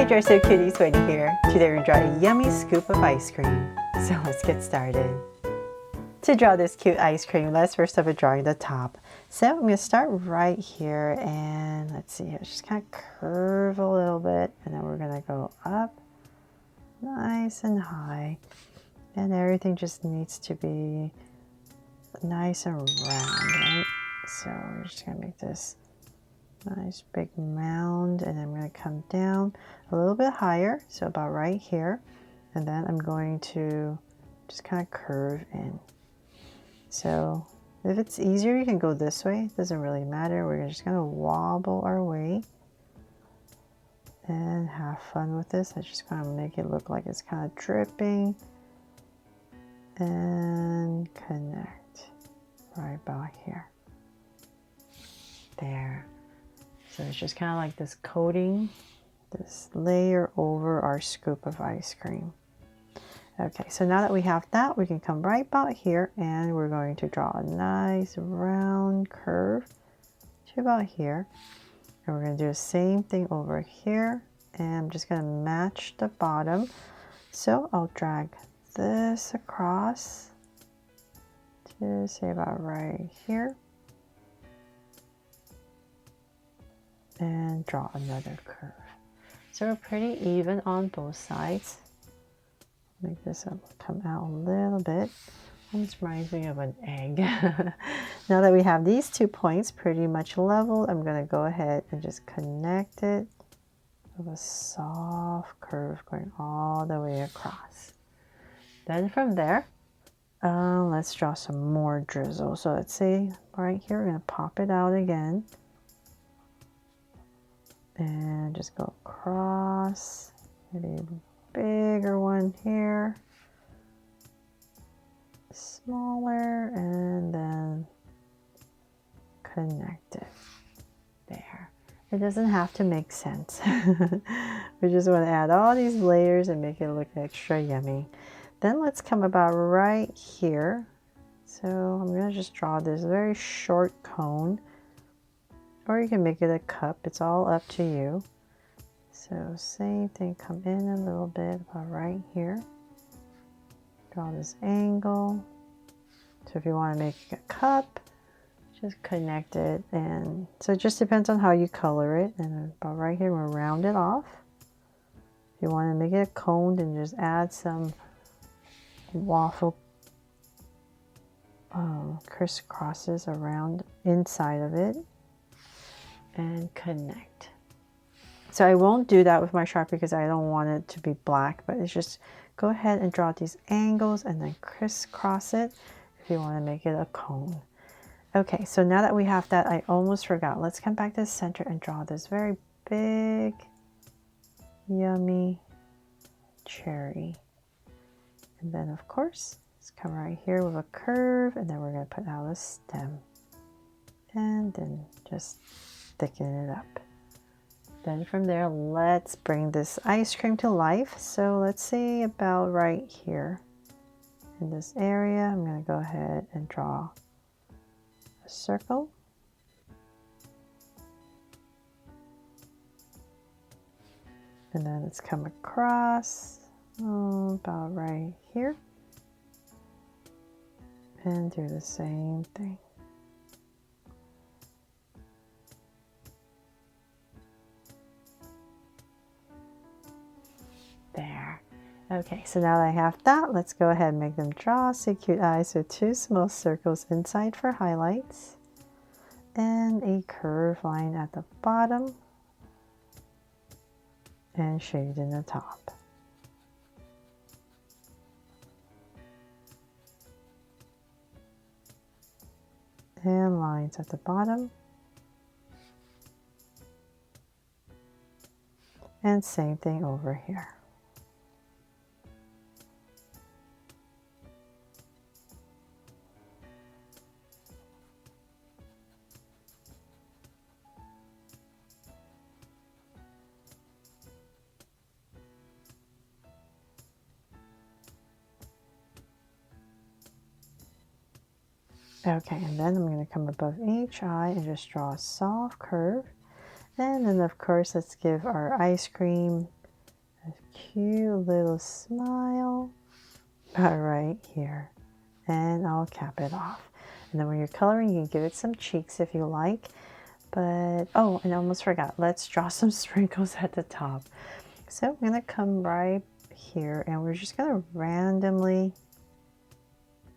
Hi Dry So Cuties, Wendy here. Today we're drawing a yummy scoop of ice cream. So let's get started. To draw this cute ice cream, let's first start with drawing the top. So I'm going to start right here and let's see, just kind of curve a little bit and then we're going to go up nice and high. And everything just needs to be nice and round, right? So we're just going to make this nice big mound, and I'm going to come down a little bit higher, so about right here, and then I'm going to just kind of curve in. So if it's easier, you can go this way. It doesn't really matter. We're just going to wobble our way and have fun with this. I just kind of make it look like it's kind of dripping and connect right about here. There. So it's just kind of like this coating, this layer over our scoop of ice cream. Okay, so now that we have that, we can come right about here and we're going to draw a nice round curve to about here. And we're going to do the same thing over here. And I'm just going to match the bottom. So I'll drag this across to say about right here. And draw another curve. So we're pretty even on both sides. Make this come out a little bit. Almost reminds me of an egg. Now that we have these 2 points pretty much leveled, I'm going to go ahead and just connect it with a soft curve going all the way across. Then from there, let's draw some more drizzle. So let's say right here, we're going to pop it out again. And just go across, maybe a bigger one here, smaller, and then connect it there. It doesn't have to make sense. We just want to add all these layers and make it look extra yummy. Then let's come about right here. So I'm going to just draw this very short cone. Or you can make it a cup, it's all up to you. So same thing, come in a little bit about right here. Draw this angle. So if you want to make a cup, just connect it. And so it just depends on how you color it. And about right here, we'll round it off. If you want to make it a cone, then just add some waffle crisscrosses around inside of it. And connect. So I won't do that with my Sharpie because I don't want it to be black, but it's just go ahead and draw these angles and then crisscross it if you want to make it a cone. Okay, so now that we have that, I almost forgot. Let's come back to the center and draw this very big, yummy cherry. And then of course, let's come right here with a curve, and then we're going to put out a stem. And then just thicken it up. Then from there, let's bring this ice cream to life. So let's say about right here in this area, I'm going to go ahead and draw a circle. And then let's come across about right here and do the same thing. There. Okay, so now that I have that, let's go ahead and make them draw so cute eyes with 2 small circles inside for highlights and a curved line at the bottom and shade in the top. And lines at the bottom. And same thing over here. Okay, and then I'm going to come above each eye and just draw a soft curve. And then of course, let's give our ice cream cute little smile right here. And I'll cap it off. And then when you're coloring, you can give it some cheeks if you like. But, oh, and I almost forgot. Let's draw some sprinkles at the top. So I'm going to come right here and we're just going to randomly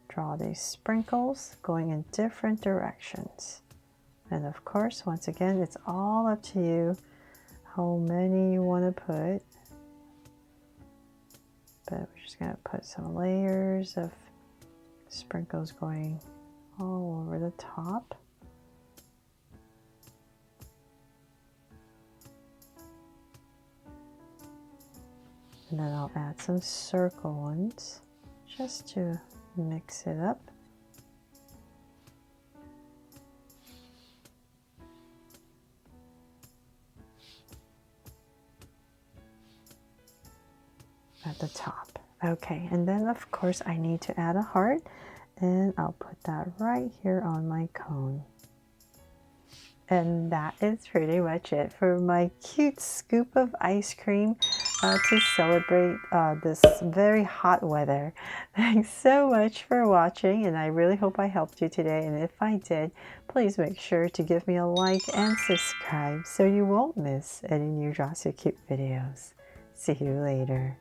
draw these sprinkles going in different directions. And of course, once again, it's all up to you how many you want to put. But we're just going to put some layers of sprinkles going all over the top. And then I'll add some circle ones just to mix it up. At the top. Okay, and then of course I need to add a heart, and I'll put that right here on my cone. And that is pretty much it for my cute scoop of ice cream to celebrate this very hot weather. Thanks so much for watching, and I really hope I helped you today. And if I did, please make sure to give me a like and subscribe so you won't miss any new Draw So Cute videos. See you later.